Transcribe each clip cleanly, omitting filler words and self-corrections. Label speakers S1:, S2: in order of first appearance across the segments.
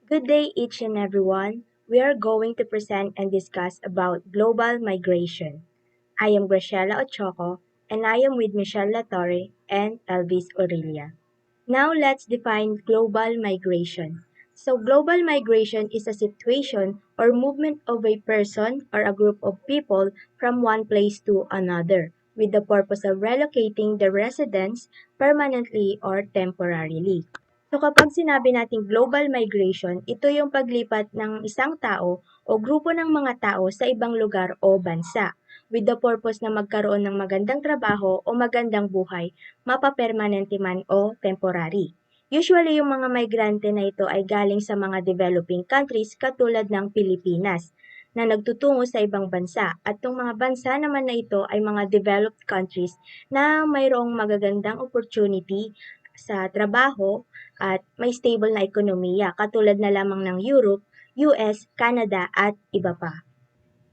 S1: Good day each and everyone. We are going to present and discuss about global migration. I am Graciela Ochoco and I am with Michelle Latorre and Elvis Aurelia. Now let's define global migration. So global migration is a situation or movement of a person or a group of people from one place to another with the purpose of relocating the residents permanently or temporarily. So kapag sinabi nating global migration, ito yung paglipat ng isang tao o grupo ng mga tao sa ibang lugar o bansa with the purpose na magkaroon ng magandang trabaho o magandang buhay, mapapermanente man o temporary. Usually, yung mga migrante na ito ay galing sa mga developing countries katulad ng Pilipinas na nagtutungo sa ibang bansa at itong mga bansa naman na ito ay mga developed countries na mayroong magagandang opportunity sa trabaho at may stable na ekonomiya katulad na lamang ng Europe, US, Canada at iba pa.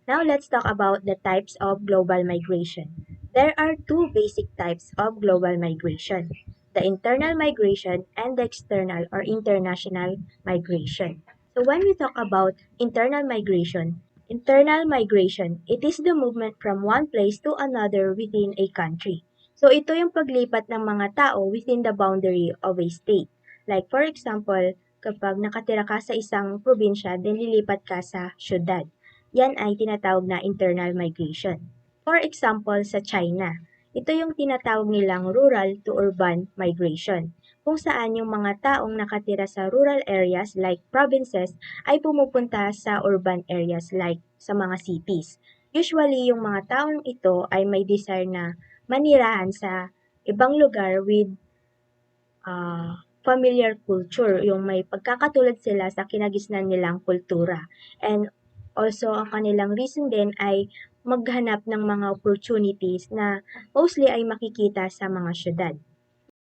S1: Now let's talk about the types of global migration. There are two basic types of global migration, the internal migration and the external or international migration. So when we talk about internal migration, it is the movement from one place to another within a country. So ito yung paglipat ng mga tao within the boundary of a state. Like for example, kapag nakatira ka sa isang probinsya, then lilipat ka sa syudad. Yan ay tinatawag na internal migration. For example, sa China, ito yung tinatawag nilang rural to urban migration, kung saan yung mga taong nakatira sa rural areas like provinces ay pumupunta sa urban areas like sa mga cities. Usually, yung mga taong ito ay may desire na manirahan sa ibang lugar with familiar culture, yung may pagkakatulad sila sa kinagisnan nilang kultura. And also, ang kanilang reason din ay maghanap ng mga opportunities na mostly ay makikita sa mga syudad.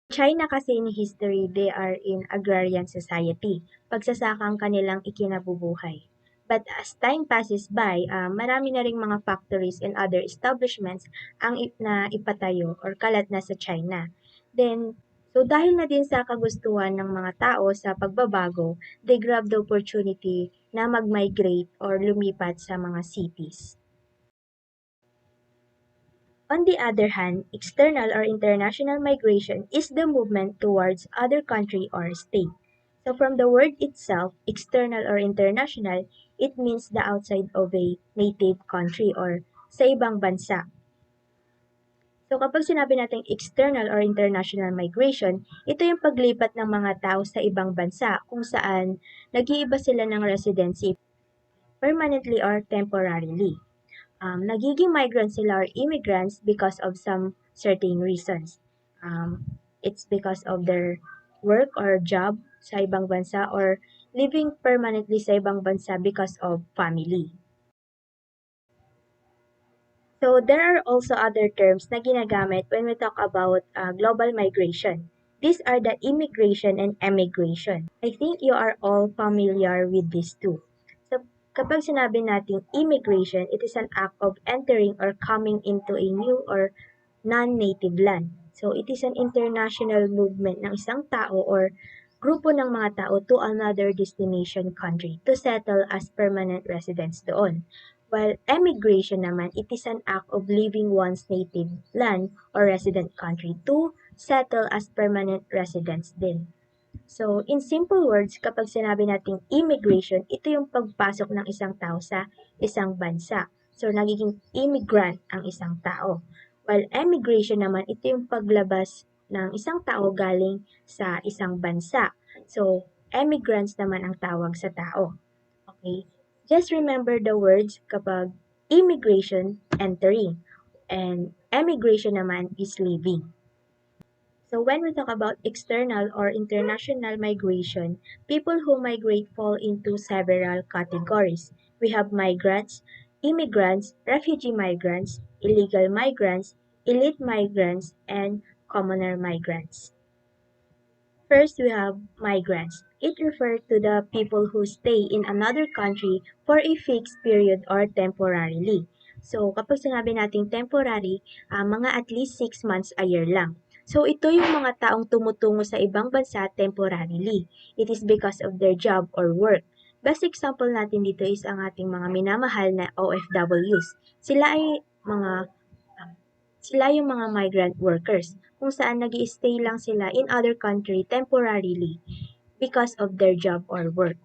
S1: China kasi in history, they are in agrarian society. Pagsasaka ang kanilang ikinabubuhay. But as time passes by, marami na ring mga factories and other establishments ang na ipatayo or kalat na sa China. Then, so dahil na din sa kagustuhan ng mga tao sa pagbabago, they grab the opportunity na mag-migrate or lumipat sa mga cities. On the other hand, external or international migration is the movement towards other country or state. So from the word itself, external or international, it means the outside of a native country or sa ibang bansa. So kapag sinabi natin external or international migration, ito yung paglipat ng mga tao sa ibang bansa kung saan nag-iiba sila ng residency permanently or temporarily. Nagiging migrants sila or immigrants because of some certain reasons. It's because of their work or job sa ibang bansa or living permanently sa ibang bansa because of family. So there are also other terms na ginagamit when we talk about global migration. These are the immigration and emigration. I think you are all familiar with these two. So kapag sinabi natin immigration, it is an act of entering or coming into a new or non-native land. So it is an international movement ng isang tao or grupo ng mga tao to another destination country to settle as permanent residents doon. While emigration naman, it is an act of leaving one's native land or resident country to settle as permanent residents din. So, in simple words, kapag sinabi nating immigration, ito yung pagpasok ng isang tao sa isang bansa. So, nagiging immigrant ang isang tao. While emigration naman, ito yung paglabas ng isang tao galing sa isang bansa. So, emigrants naman ang tawag sa tao. Okay? Just remember the words kapag immigration, entering, and emigration naman is leaving. So when we talk about external or international migration, people who migrate fall into several categories. We have migrants, immigrants, refugee migrants, illegal migrants, elite migrants, and commoner migrants. First, we have migrants. It refers to the people who stay in another country for a fixed period or temporarily. So, kapag sinabi natin temporary, mga at least 6 months a year lang. So ito yung mga taong tumutungo sa ibang bansa temporarily. It is because of their job or work. Best example natin dito is ang ating mga minamahal na OFWs. Sila yung mga migrant workers kung saan nag-i-stay lang sila in other country temporarily because of their job or work.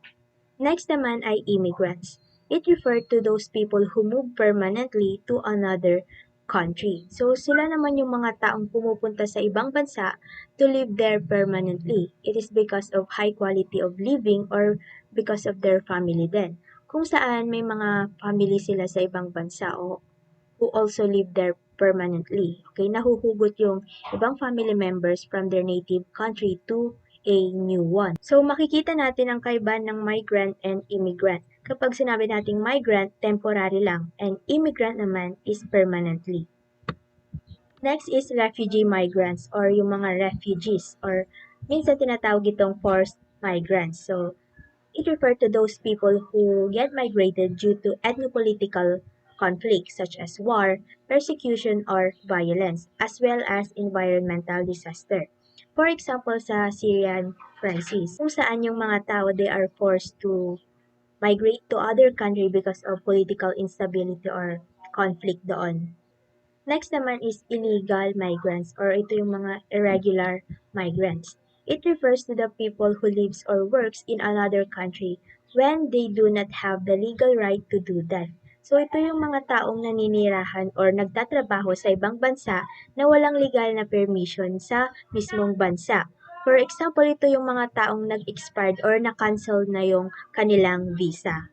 S1: Next naman ay immigrants. It referred to those people who move permanently to another country. So sila naman yung mga taong pumupunta sa ibang bansa to live there permanently. It is because of high quality of living or because of their family din. Kung saan may mga family sila sa ibang bansa o who also live there permanently. Okay, nahuhugot yung ibang family members from their native country to a new one. So, makikita natin ang kaibahan ng migrant and immigrant. Kapag sinabi nating migrant, temporary lang, and immigrant naman is permanently. Next is refugee migrants or yung mga refugees or minsan tinatawag itong forced migrants. So, it refers to those people who get migrated due to ethnopolitical conflicts such as war, persecution, or violence, as well as environmental disaster. For example, sa Syrian crisis, kung saan yung mga tao they are forced to migrate to other country because of political instability or conflict doon. Next naman is illegal migrants or ito yung mga irregular migrants. It refers to the people who lives or works in another country when they do not have the legal right to do that. So ito yung mga taong naninirahan or nagtatrabaho sa ibang bansa na walang legal na permission sa mismong bansa. For example, ito yung mga taong nag-expired or na-cancel na yung kanilang visa.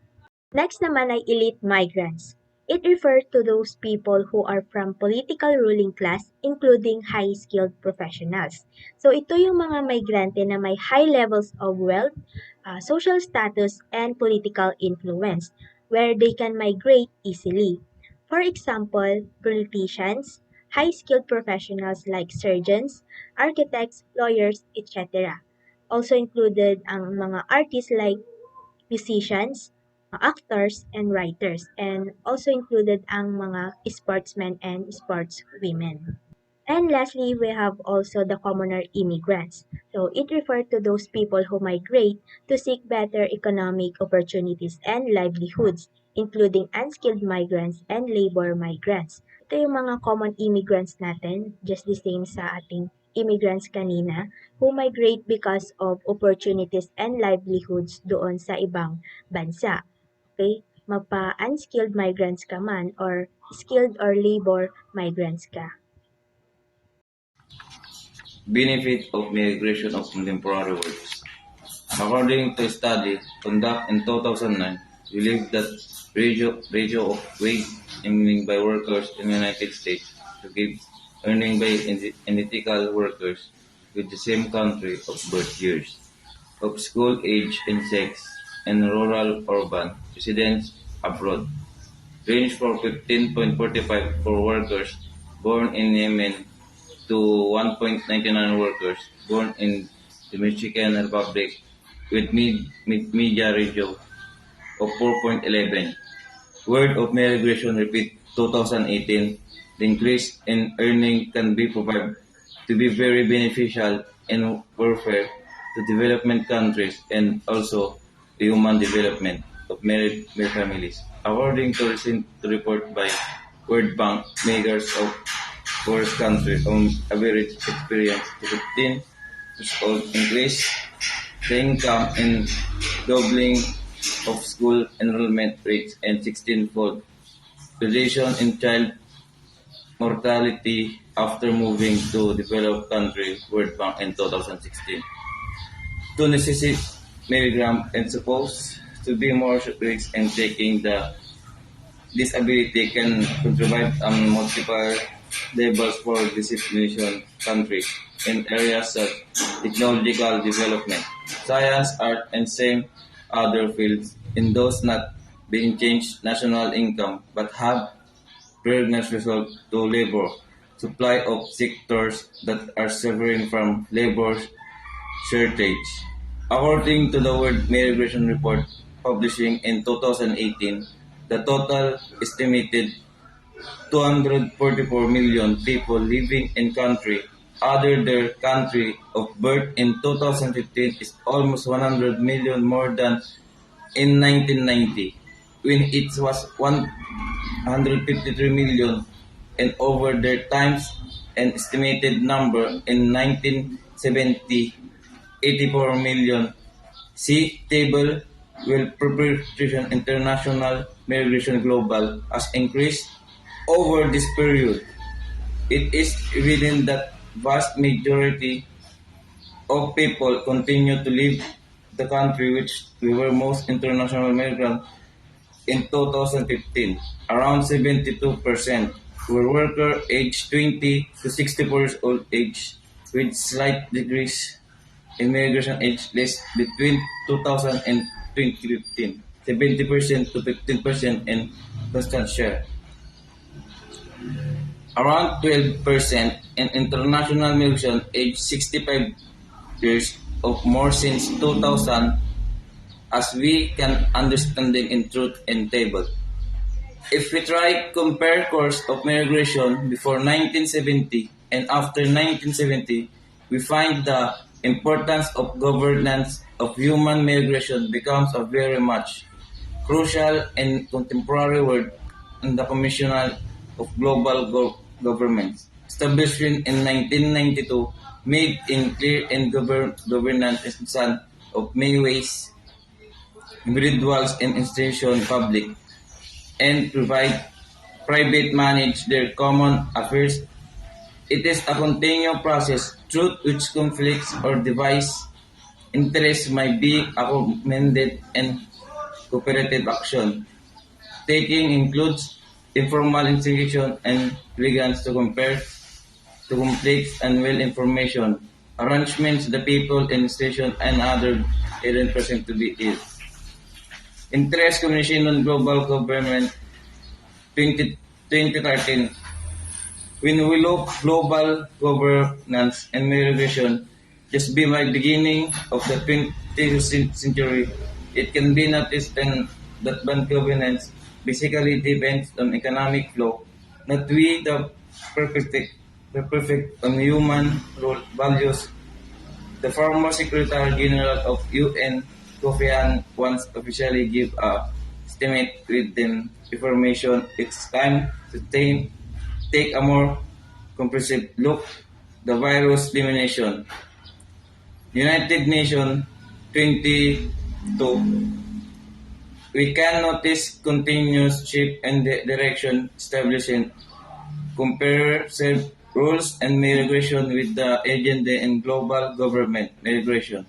S1: Next naman ay elite migrants. It refers to those people who are from political ruling class, including high-skilled professionals. So ito yung mga migrante na may high levels of wealth, social status, and political influence, where they can migrate easily. For example, politicians, high-skilled professionals like surgeons, architects, lawyers, etc. Also included ang mga artists like musicians, actors, and writers, and also included ang mga sportsmen and sportswomen. And lastly, we have also the commoner immigrants. So it refers to those people who migrate to seek better economic opportunities and livelihoods, including unskilled migrants and labor migrants. Ito yung mga common immigrants natin, just the same sa ating immigrants kanina, who migrate because of opportunities and livelihoods doon sa ibang bansa. Okay? Mapa-unskilled migrants ka man or skilled or labor migrants ka.
S2: Benefit of migration of contemporary works. According to a study conducted in 2009, we believe that ratio of wage earning by workers in the United States to give earning by identical workers with the same country of birth years, of school age and sex, and rural urban residents abroad range from 15.45 for workers born in Yemen to 1.99 workers born in the Mexican Republic with media ratio of 4.11. Word of migration repeat 2018. The increase in earning can be proved to be very beneficial in welfare to development countries and also the human development of married families. According to recent report by World Bank, makers of poorest countries on average experience to 15 years old increase the income and doubling of school enrollment rates and 16-fold reduction in child mortality after moving to developed country World Bank in 2016. To necessitate milligram and supposed to be more risks in taking the disability can contribute on multiple levels for discrimination country in areas such technological development, science, art, and same other fields in those not being changed national income but have pregnant result to labor supply of sectors that are suffering from labor shortage. According to the World Migration Report publishing in 2018, the total estimated 244 million people living in country other their country of birth in 2015 is almost 100 million more than in 1990, when it was 153 million, and over their times an estimated number in 1970, 84 million. See table will proportion international migration global has increased over this period. It is evident that vast majority of people continue to leave the country which we were most international migrants in 2015. Around 72% were worker aged 20 to 64 years old age, with slight decrease in migration age list between 2000 and 2015. 70% to 15% in constant share. Around 12% in international migration age 65 years of more since 2000, as we can understanding in truth and table. If we try compare course of migration before 1970 and after 1970, we find the importance of governance of human migration becomes a very much crucial in contemporary world in the Commission of Global Governments, established in 1992, made in clear and governance essence of many ways, individuals and institutions public, and provide private manage their common affairs. It is a continuous process through which conflicts or device interests might be amended and cooperative action. Taking includes informal instigation and ligands to compare to complex and well information, arrangements the people in station and other hidden person to be ill. Interest Commission on Global Government 2013. When we look global governance and migration, just be my beginning of the 20th century, it can be noticed that bad governance basically depends on economic flow, not we the perfect on human role values. The former Secretary General of UN, Kofi Annan, once officially gave a estimate with the information. It's time to take a more comprehensive look the virus elimination. United Nations 22. We can notice continuous shift in the direction establishing comprehensive rules and migration with the agenda in global government migration,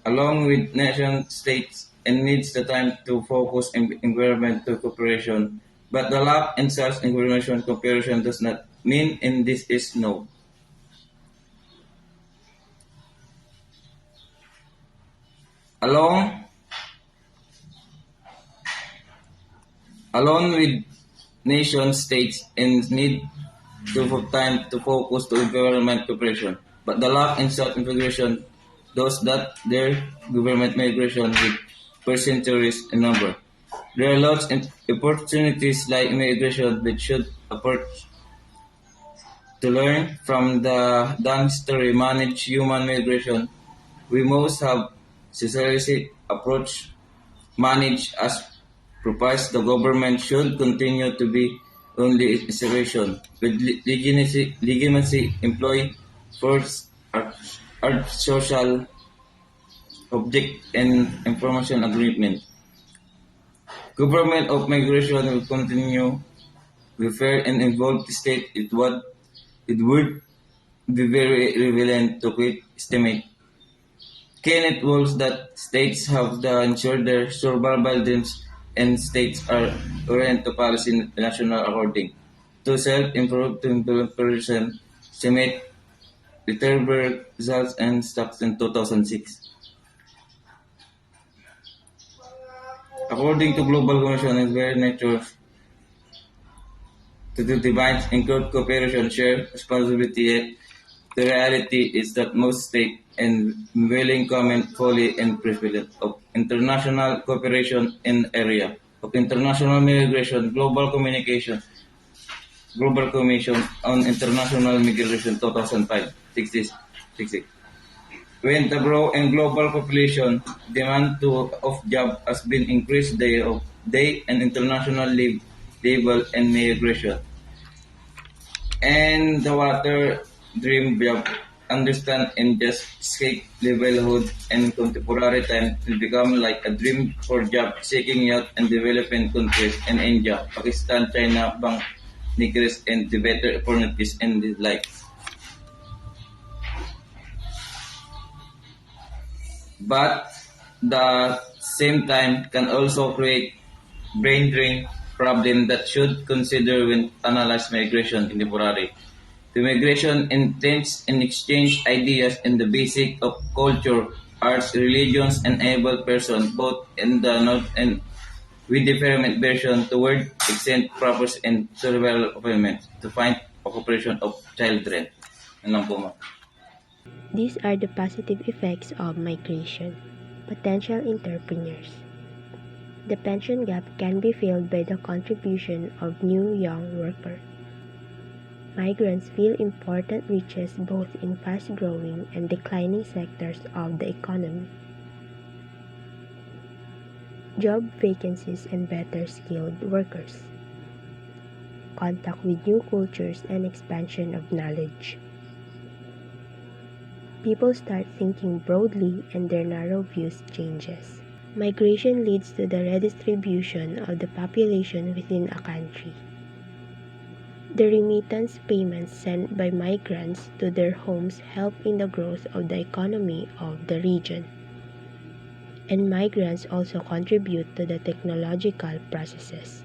S2: along with nation states, and needs the time to focus in environmental cooperation. But the lack in such environmental cooperation does not mean in this is no. Along along with nation states and need to have time to focus to environment cooperation. But the lack in such integration does that their government migration with percentages in number. There are lots of opportunities like immigration which should approach to learn from the done history manage human migration. We must have socialistic approach managed as proposed. The government should continue to be only institution with legitimacy employ force art social object and information agreement. Government of migration will continue with fair and involved state it would be very relevant to quick estimate. Kenneth rules that states have to ensure their survival dreams and states are orient to policy national according to self-improve to implementation estimate Wittenberg results and stocks in 2006. According to Global Commission, is very nature to the divine include cooperation, share responsibility. Yet the reality is that most states and willing comment fully and prevalent of international cooperation in area of international migration, global communication, Global Commission on International Migration 2005, 60, when the growth in global population, demand of job has been increased day and international level and migration. And the water dream job understand and just escape livelihood and contemporary time will become like a dream for job seeking youth and developing countries in India, Pakistan, China, Bangladesh and the better opportunities in the life. But the same time can also create brain drain problem that should consider when analyze migration contemporary. The migration intends and exchange ideas in the basic of culture, arts, religions, and able person both in the north and with different version toward extent purpose and survival of to find occupation of children. Yan lang po, ma'am.
S1: These are the positive effects of migration. Potential entrepreneurs. The pension gap can be filled by the contribution of new young workers. Migrants fill important niches both in fast-growing and declining sectors of the economy. Job vacancies and better skilled workers. Contact with new cultures and expansion of knowledge. People start thinking broadly and their narrow views changes. Migration leads to the redistribution of the population within a country. The remittance payments sent by migrants to their homes help in the growth of the economy of the region. And migrants also contribute to the technological processes.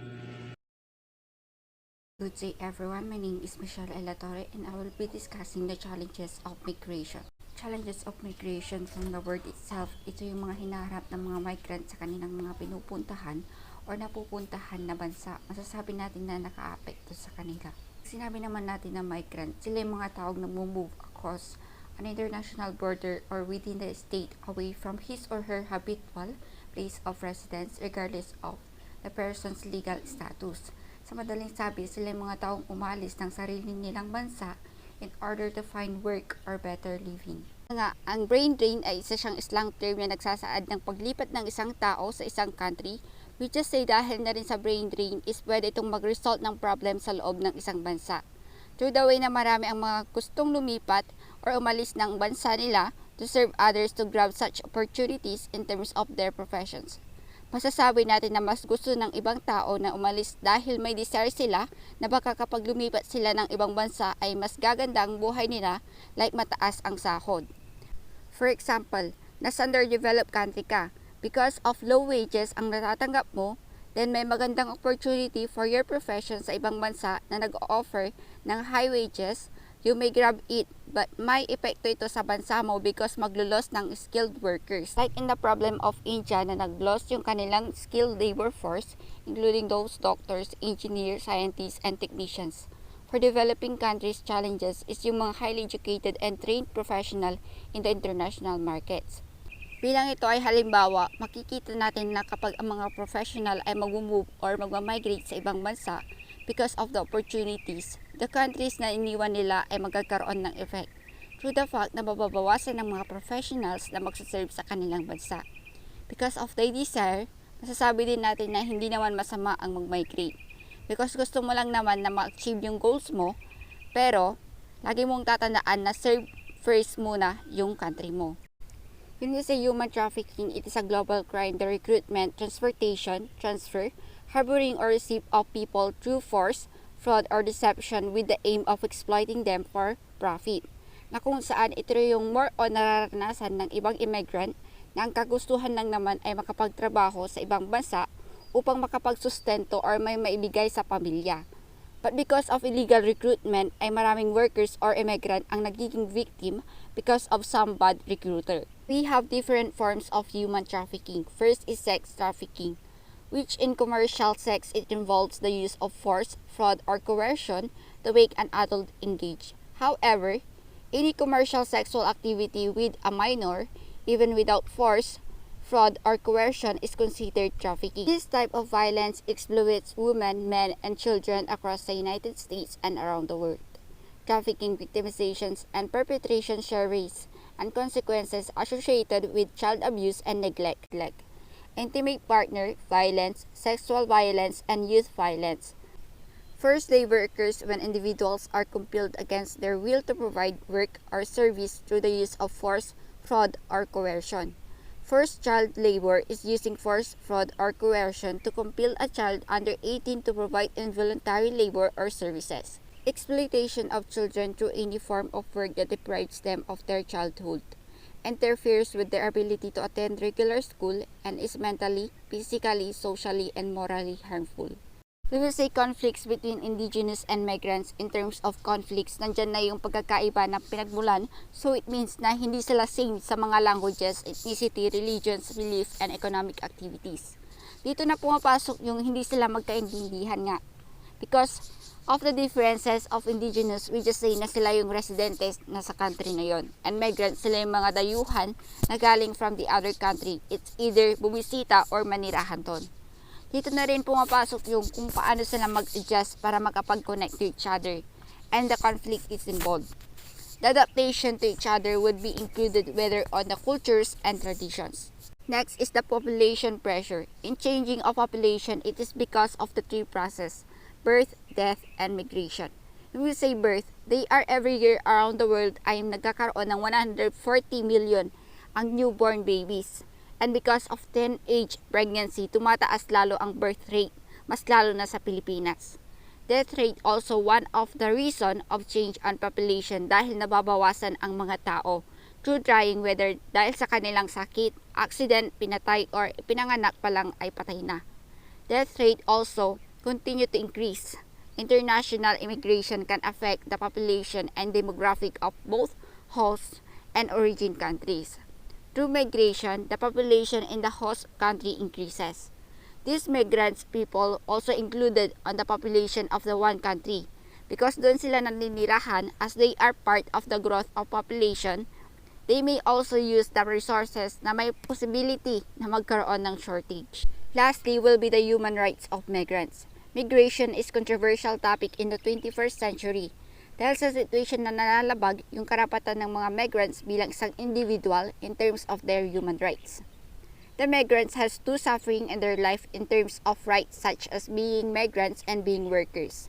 S3: Good day everyone, my name is Michelle Elatore and I will be discussing the challenges of migration. Challenges of migration from the word itself, ito yung mga hinaharap ng mga migrant sa kanilang mga pinupuntahan o napupuntahan na bansa. Masasabi natin na naka-apekto sa kanila. Sinabi naman natin na migrant, sila yung mga taong nag-move across an international border or within the state away from his or her habitual place of residence regardless of the person's legal status. Sa madaling sabi, sila yung mga taong umalis ng sarili nilang bansa in order to find work or better living. Ang brain drain ay isa siyang slang term na nagsasaad ng paglipat ng isang tao sa isang country. We just say dahil na rin sa brain drain is pwede itong mag-result ng problem sa loob ng isang bansa. Through the way na marami ang mga gustong lumipat or umalis ng bansa nila to serve others to grab such opportunities in terms of their professions. Masasabi natin na mas gusto ng ibang tao na umalis dahil may desire sila na baka kapag lumipat sila ng ibang bansa ay mas gaganda ang buhay nila like mataas ang sahod. For example, nasa underdeveloped country ka, because of low wages ang natatanggap mo, then may magandang opportunity for your profession sa ibang bansa na nag-offer ng high wages, you may grab it, but may epekto ito sa bansa mo because maglulos ng skilled workers. Like in the problem of India na nagloss yung kanilang skilled labor force, including those doctors, engineers, scientists, and technicians. For developing countries, challenges is yung mga highly educated and trained professional in the international markets. Bilang ito ay halimbawa, makikita natin na kapag ang mga professional ay mag-move or mag-migrate sa ibang bansa, because of the opportunities, the countries na iniwan nila ay magkakaroon ng effect through the fact na mababawasan ng mga professionals na magsaserve sa kanilang bansa. Because of their desire, masasabi din natin na hindi naman masama ang mag-migrate. Because gusto mo lang naman na ma-achieve yung goals mo, pero lagi mong tatandaan na serve first muna yung country mo. When we say human trafficking, it is a global crime, the recruitment, transportation, transfer, harboring or receipt of people through force, fraud, or deception with the aim of exploiting them for profit. Na kung saan ito yung more on nararanasan ng ibang immigrant na ang kagustuhan lang naman ay makapagtrabaho sa ibang bansa upang makapagsustento or may maibigay sa pamilya. But because of illegal recruitment ay maraming workers or immigrant ang nagiging victim because of some bad recruiter. We have different forms of human trafficking. First is sex trafficking, which in commercial sex it involves the use of force, fraud, or coercion to make an adult engage. However, any commercial sexual activity with a minor, even without force, fraud, or coercion is considered trafficking. This type of violence exploits women, men, and children across the United States and around the world. Trafficking victimizations and perpetration share race and consequences associated with child abuse and neglect, intimate partner violence, sexual violence, and youth violence. Forced labor occurs when individuals are compelled against their will to provide work or service through the use of force, fraud, or coercion. Forced child labor is using force, fraud, or coercion to compel a child under 18 to provide involuntary labor or services. Exploitation of children through any form of work that deprives them of their childhood, interferes with their ability to attend regular school, and is mentally, physically, socially, and morally harmful. We will say conflicts between indigenous and migrants. In terms of conflicts, nandyan na yung pagkakaiba ng pinagmulan, so it means na hindi sila same sa mga languages, ethnicity, religions, belief, and economic activities. Dito na pumapasok yung hindi sila magkaintindihan nga. Because of the differences of indigenous, we just say na sila yung residentes na sa country na yon. And migrants, sila yung mga dayuhan na galing from the other country. It's either bumisita or manirahan ton. Dito na rin pumapasok yung kung paano sila mag-adjust para makapag-connect to each other, and the conflict is involved. The adaptation to each other would be included whether on the cultures and traditions. Next is the population pressure. In changing of population, it is because of the three process: birth, death, and migration. When we say birth, they are every year around the world ay nagkakaroon ng 140 million ang newborn babies. And because of teenage pregnancy, tumataas lalo ang birth rate, mas lalo na sa Pilipinas. Death rate also one of the reason of change on population dahil nababawasan ang mga tao through dying, whether dahil sa kanilang sakit, accident, pinatay, or pinanganak pa lang ay patay na. Death rate also continue to increase. International immigration can affect the population and demographic of both host and origin countries. Through migration, the population in the host country increases. These migrants people also included on the population of the one country because doon sila naninirahan as they are part of the growth of population. They may also use the resources na may possibility na magkaroon ng shortage. Lastly will be the human rights of migrants. Migration is controversial topic in the 21st century. Dahil sa situation na nalalabag yung karapatan ng mga migrants bilang isang individual in terms of their human rights. The migrants has two suffering in their life in terms of rights such as being migrants and being workers.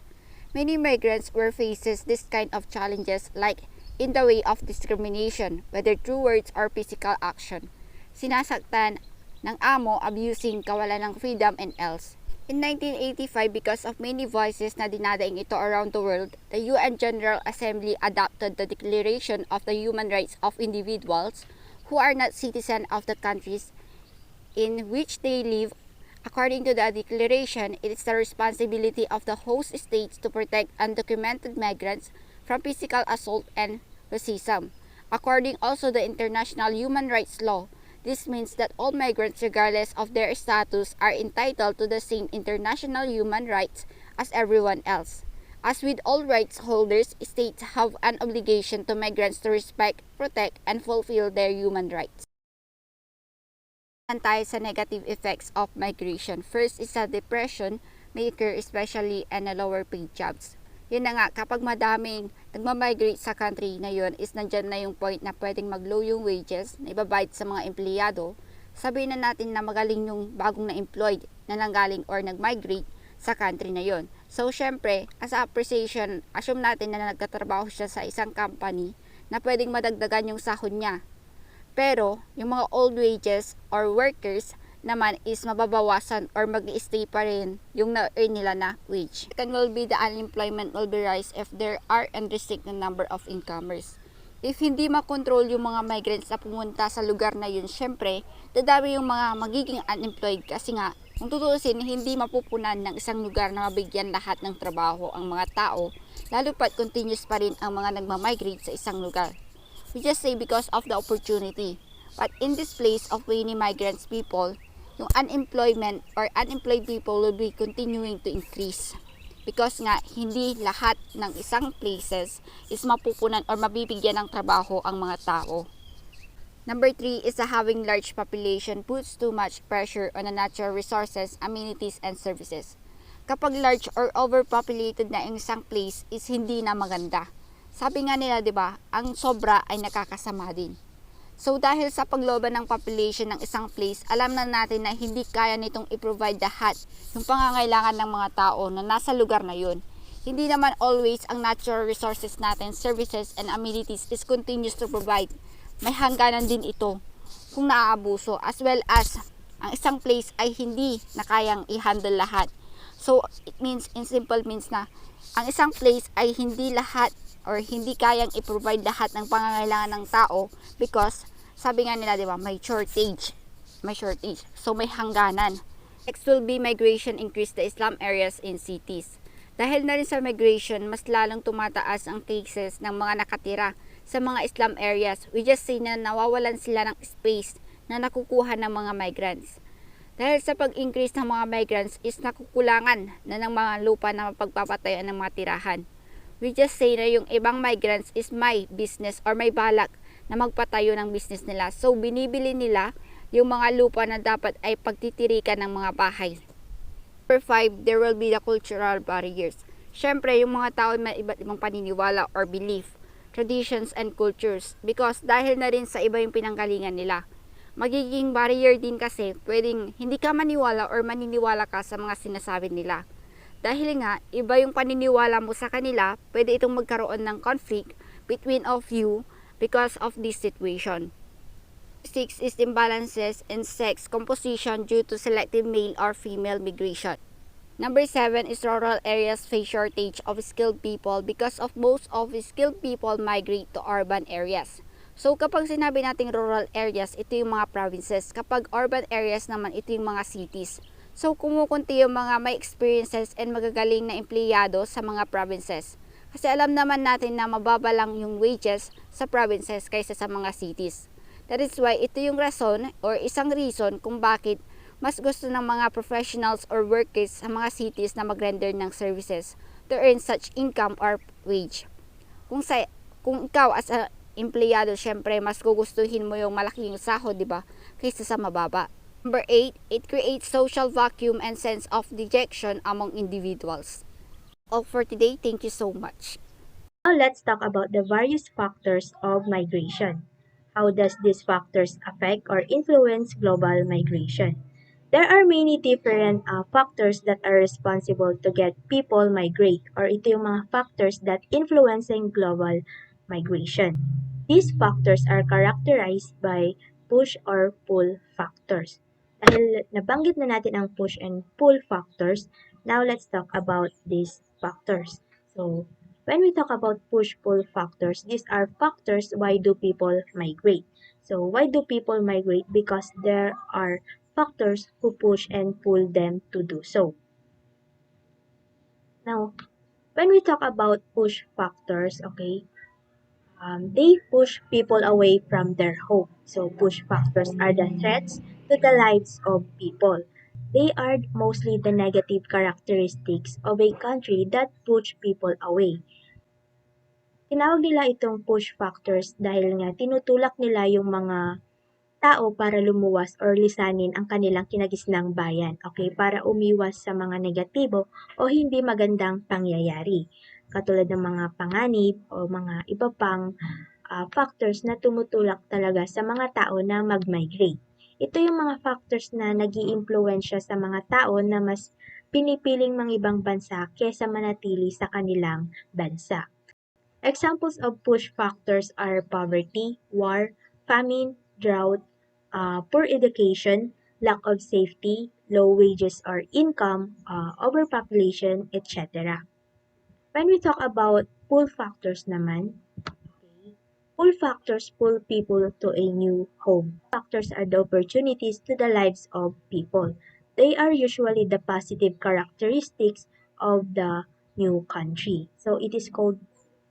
S3: Many migrants were faces this kind of challenges like in the way of discrimination, whether through words or physical action. Sinasaktan ng amo, abusing, kawalan ng freedom, and else. In 1985, because of many voices na dinadaing ito around the world, the UN General Assembly adopted the Declaration of the Human Rights of Individuals who are not citizens of the countries in which they live. According to the declaration, it is the responsibility of the host states to protect undocumented migrants from physical assault and racism. According also to the international human rights law, this means that all migrants, regardless of their status, are entitled to the same international human rights as everyone else. As with all rights holders, states have an obligation to migrants to respect, protect, and fulfill their human rights. Tayo sa negative effects of migration. First is a depression may occur especially in lower paid jobs. Yun na nga, kapag madaming nagmamigrate sa country na yun, is nandyan na yung point na pwedeng mag-low yung wages na ibabayad sa mga empleyado. Sabihin na natin na magaling yung bagong na-employed na nanggaling or nag-migrate sa country na yun. So, syempre, as a appreciation, assume natin na nagtatrabaho siya sa isang company na pwedeng madagdagan yung sahod niya. Pero, yung mga old wages or workers naman is mababawasan or mag-stay pa rin yung na-earn nila na wage. Second will be the unemployment will be rise if there are unrestricted number of incomers. If hindi makontrol yung mga migrants na pumunta sa lugar na yun, syempre, dadami yung mga magiging unemployed kasi nga, kung tutuusin, hindi mapupunan ng isang lugar na mabigyan lahat ng trabaho ang mga tao, lalo pat continuous pa rin ang mga nagmamigrate sa isang lugar. We just say because of the opportunity. But in this place of many migrants people, yung unemployment or unemployed people will be continuing to increase. Because nga, hindi lahat ng isang places is mapupunan or mabibigyan ng trabaho ang mga tao. Number 3 is that having large population puts too much pressure on the natural resources, amenities, and services. Kapag large or overpopulated na ang isang place is hindi na maganda. Sabi nga nila, 'di ba, ang sobra ay nakakasama din. So dahil sa pagloban ng population ng isang place, alam na natin na hindi kaya nitong i-provide lahat yung pangangailangan ng mga tao na nasa lugar na yun. Hindi naman always ang natural resources natin, services and amenities is continuous to provide. May hangganan din ito kung naaabuso, as well as ang isang place ay hindi na kayang i-handle lahat. So it means, in simple means na ang isang place ay hindi lahat or hindi kayang i-provide lahat ng pangangailangan ng tao because sabi nga nila, 'di ba, may shortage. So may hangganan. Next will be migration increase the slum areas in cities. Dahil na rin sa migration, mas lalong tumataas ang cases ng mga nakatira sa mga slum areas. We just say na nawawalan sila ng space na nakukuha ng mga migrants. Dahil sa pag-increase ng mga migrants is nakukulangan na ng mga lupa na mapagpapatayan ng mga tirahan. We just say na yung ibang migrants is may business or may balak na magpatayo ng business nila. So, binibili nila yung mga lupa na dapat ay pagtitirikan ng mga bahay. Number 5, there will be the cultural barriers. Siyempre, yung mga tao may iba't ibang paniniwala or belief, traditions and cultures. Because dahil na rin sa iba yung pinanggalingan nila. Magiging barrier din kasi pwedeng hindi ka maniwala or maniniwala ka sa mga sinasabi nila. Dahil nga, iba yung paniniwala mo sa kanila, pwede itong magkaroon ng conflict between of you because of this situation. 6 is imbalances in sex composition due to selective male or female migration. Number 7 is rural areas face shortage of skilled people because of most of skilled people migrate to urban areas. So kapag sinabi nating rural areas, ito yung mga provinces. Kapag urban areas naman, ito yung mga cities. So, kumukunti yung mga may experiences and magagaling na empleyado sa mga provinces. Kasi alam naman natin na mababa lang yung wages sa provinces kaysa sa mga cities. That is why ito yung rason or isang reason kung bakit mas gusto ng mga professionals or workers sa mga cities na mag-render ng services to earn such income or wage. Kung ikaw as a empleyado, syempre mas gugustuhin mo yung malaking sahod, di ba, kaysa sa mababa. Number 8, it creates social vacuum and sense of dejection among individuals. All for today. Thank you so much.
S1: Now let's talk about the various factors of migration. How does these factors affect or influence global migration? There are many different factors that are responsible to get people migrate, or ito yung mga factors that influencing global migration. These factors are characterized by push or pull factors. Dahil nabanggit na natin ang push and pull factors, now let's talk about these factors. So, when we talk about push-pull factors, these are factors why do people migrate. So, why do people migrate? Because there are factors who push and pull them to do so. Now, when we talk about push factors, okay, they push people away from their home. So, push factors are the threats to the lives of people. They are mostly the negative characteristics of a country that push people away. Tinawag nila itong push factors dahil nga tinutulak nila yung mga tao para lumuwas or lisanin ang kanilang kinagisnang bayan, okay, para umiwas sa mga negatibo o hindi magandang pangyayari, katulad ng mga panganib o mga iba pang factors na tumutulak talaga sa mga tao na mag-migrate. Ito yung mga factors na nag-iimpluwensya sa mga tao na mas pinipiling ibang bansa kesa manatili sa kanilang bansa. Examples of push factors are poverty, war, famine, drought, poor education, lack of safety, low wages or income, overpopulation, etc. When we talk about pull factors naman, pull factors pull people to a new home. Factors are the opportunities to the lives of people. They are usually the positive characteristics of the new country. So it is called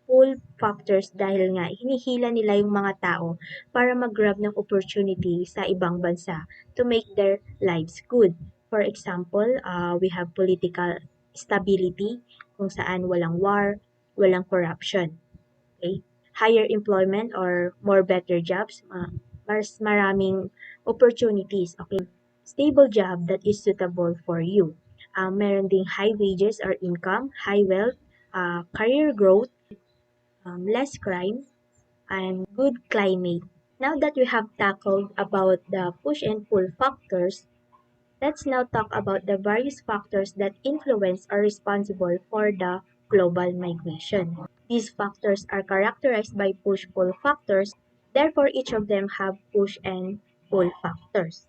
S1: pull factors dahil nga hinihila nila yung mga tao para mag-grab ng opportunity sa ibang bansa to make their lives good. For example, we have political stability kung saan walang war, walang corruption. Okay? Higher employment or more better jobs, mas maraming opportunities, okay, stable job that is suitable for you. Meron ding high wages or income, high wealth, career growth, less crime, and good climate. Now that we have tackled about the push and pull factors, let's now talk about the various factors that influence or responsible for the global migration. These factors are characterized by push-pull factors, therefore each of them have push and pull factors.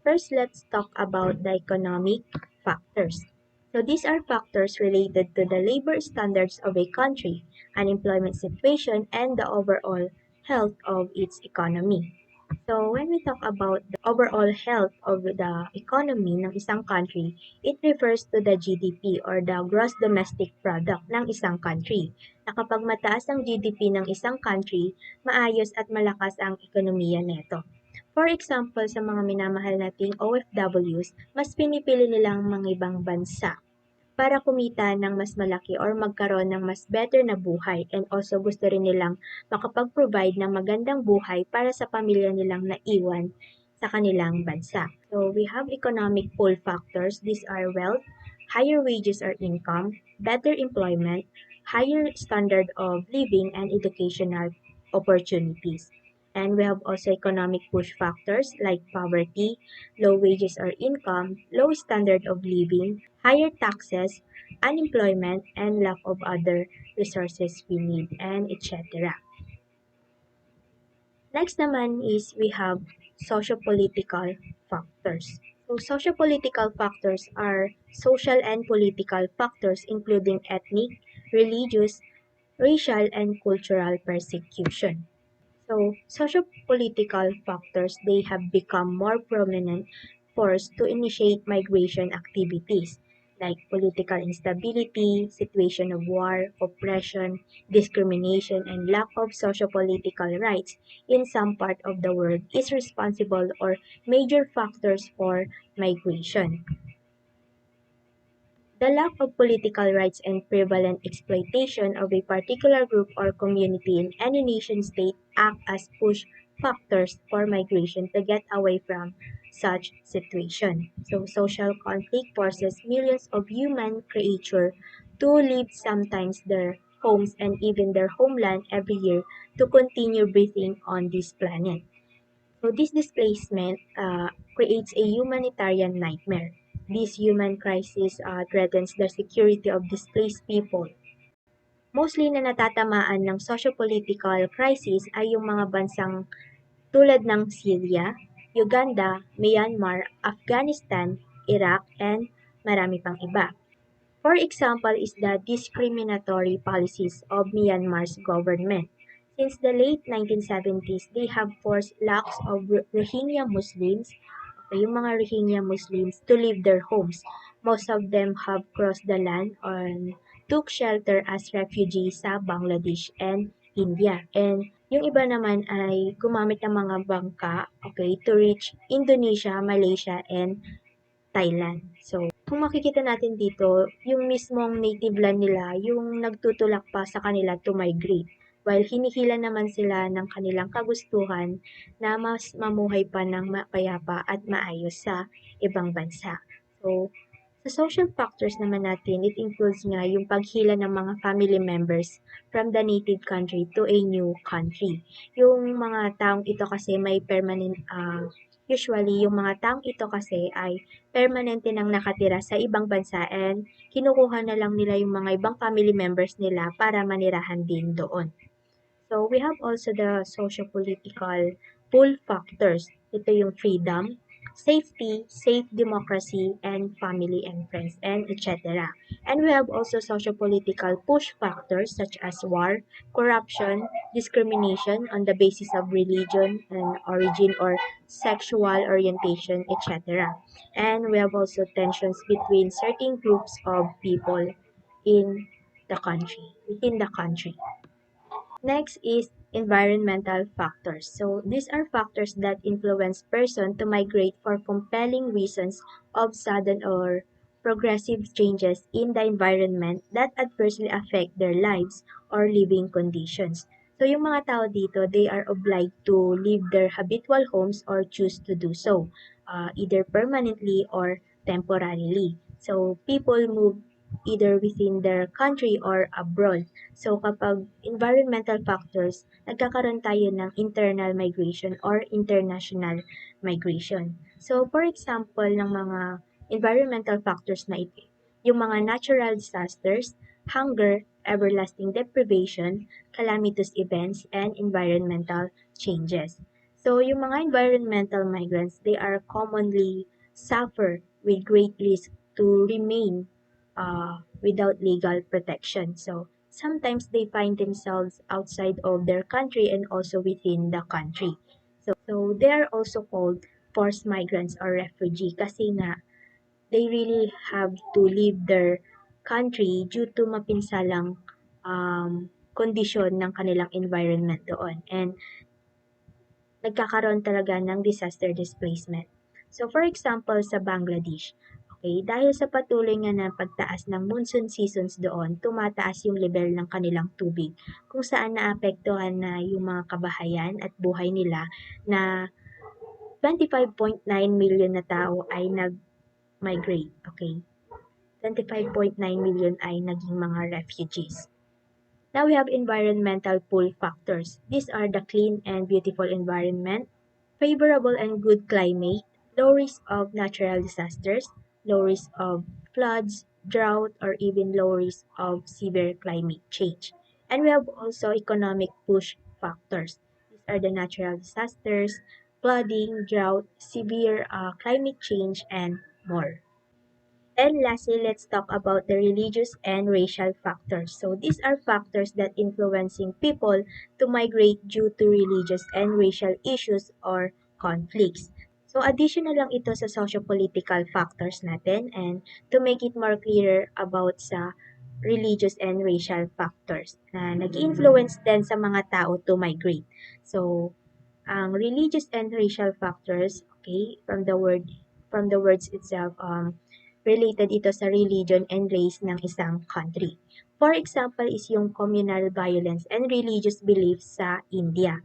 S1: First, let's talk about the economic factors. So these are factors related to the labor standards of a country, unemployment situation, and the overall health of its economy. So when we talk about the overall health of the economy ng isang country, it refers to the GDP or the gross domestic product ng isang country. Na kapag mataas ang GDP ng isang country, maayos at malakas ang ekonomiya neto. For example, sa mga minamahal nating OFWs, mas pinipili nilang mga ibang bansa para kumita ng mas malaki or magkaroon ng mas better na buhay, and also gusto rin nilang makapag-provide ng magandang buhay para sa pamilya nilang naiwan sa kanilang bansa. So we have economic pull factors. These are wealth, higher wages or income, better employment, higher standard of living, and educational opportunities. And we have also economic push factors like poverty, low wages or income, low standard of living, higher taxes, unemployment, and lack of other resources we need, and etc. Next naman is we have sociopolitical factors. So sociopolitical factors are social and political factors including ethnic, religious, racial, and cultural persecution. So, socio-political factors, they have become more prominent force to initiate migration activities like political instability, situation of war, oppression, discrimination, and lack of socio-political rights in some part of the world is responsible or major factors for migration. The lack of political rights and prevalent exploitation of a particular group or community in any nation-state act as push factors for migration to get away from such situation. So social conflict forces millions of human creatures to leave sometimes their homes and even their homeland every year to continue breathing on this planet. So this displacement creates a humanitarian nightmare. This human crisis threatens the security of displaced people. Mostly na natatamaan ng socio-political crisis ay yung mga bansang tulad ng Syria, Uganda, Myanmar, Afghanistan, Iraq, and marami pang iba. For example is the discriminatory policies of Myanmar's government. Since the late 1970s, they have forced lakhs of Rohingya Muslims, okay, yung mga Rohingya Muslims, to leave their homes. Most of them have crossed the land and took shelter as refugees sa Bangladesh and India. And yung iba naman ay gumamit ng mga bangka, okay, to reach Indonesia, Malaysia, and Thailand. So, kung makikita natin dito, yung mismong native land nila, yung nagtutulak pa sa kanila to migrate. While hinihila naman sila ng kanilang kagustuhan na mas mamuhay pa ng mapayapa at maayos sa ibang bansa. So, sa social factors naman natin, it includes nga yung paghila ng mga family members from the native country to a new country. Yung mga taong ito kasi may permanent, usually yung mga taong ito kasi ay permanente nang nakatira sa ibang bansa and kinukuha na lang nila yung mga ibang family members nila para manirahan din doon. So, we have also the socio-political pull factors. Ito yung freedom, safety, safe democracy, and family and friends, and etc. And we have also socio-political push factors such as war, corruption, discrimination on the basis of religion and origin or sexual orientation, etc. And we have also tensions between certain groups of people in within the country. Next is environmental factors. So these are factors that influence person to migrate for compelling reasons of sudden or progressive changes in the environment that adversely affect their lives or living conditions. So yung mga tao dito, they are obliged to leave their habitual homes or choose to do so, either permanently or temporarily. So people move either within their country or abroad. So kapag environmental factors, nagkakaroon tayo ng internal migration or international migration. So for example, ng mga environmental factors na ito, yung mga natural disasters, hunger, everlasting deprivation, calamitous events, and environmental changes. So, yung mga environmental migrants, they are commonly suffer with great risk to remain without legal protection. So, sometimes they find themselves outside of their country and also within the country. So they are also called forced migrants or refugee kasi nga they really have to leave their country due to mapinsalang kondisyon ng kanilang environment doon. And nagkakaroon talaga ng disaster displacement. So for example, sa Bangladesh, okay, dahil sa patuloy nga na pagtaas ng monsoon seasons doon, tumataas yung level ng kanilang tubig, kung saan naapektuhan na yung mga kabahayan at buhay nila na 25.9 million na tao ay nag-migrate, okay? 25.9 million ay naging mga refugees. Now we have environmental pull factors. These are the clean and beautiful environment, favorable and good climate, low risk of natural disasters, low risk of floods, drought, or even low risk of severe climate change. And we have also economic push factors. These are the natural disasters, flooding, drought, severe climate change, and more. And lastly, let's talk about the religious and racial factors. So these are factors that influencing people to migrate due to religious and racial issues or conflicts. So additional lang ito sa socio-political factors natin, and to make it more clear about sa religious and racial factors na nag-influence din sa mga tao to migrate. So ang religious and racial factors, okay, from the words itself, related ito sa religion and race ng isang country. For example is yung communal violence and religious beliefs sa India.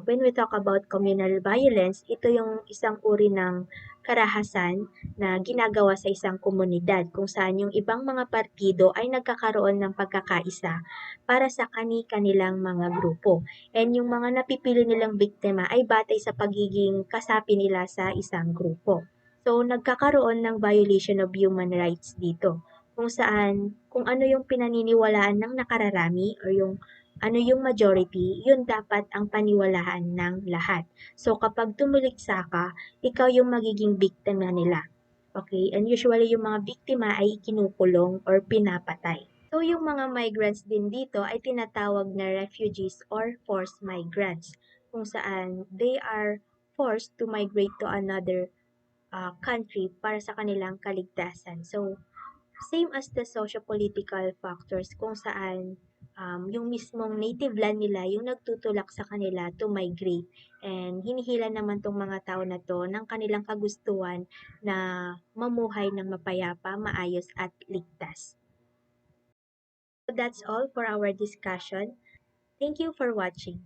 S1: When we talk about communal violence, ito yung isang uri ng karahasan na ginagawa sa isang komunidad kung saan yung ibang mga partido ay nagkakaroon ng pagkakaisa para sa kani-kanilang mga grupo. And yung mga napipili nilang biktima ay batay sa pagiging kasapi nila sa isang grupo. So, nagkakaroon ng violation of human rights dito kung saan, kung ano yung pinaniniwalaan ng nakararami or yung ano yung majority, yun dapat ang paniwalaan ng lahat. So, kapag tumuliksa ka, ikaw yung magiging biktima nila. Okay? And usually, yung mga biktima ay ikinukulong or pinapatay. So, yung mga migrants din dito ay tinatawag na refugees or forced migrants, kung saan they are forced to migrate to another country para sa kanilang kaligtasan. So, same as the socio-political factors kung saan yung mismong native land nila yung nagtutulak sa kanila to migrate, and hinihila naman tong mga tao na to ng kanilang kagustuhan na mamuhay ng mapayapa, maayos at ligtas. So that's all for our discussion. Thank you for watching.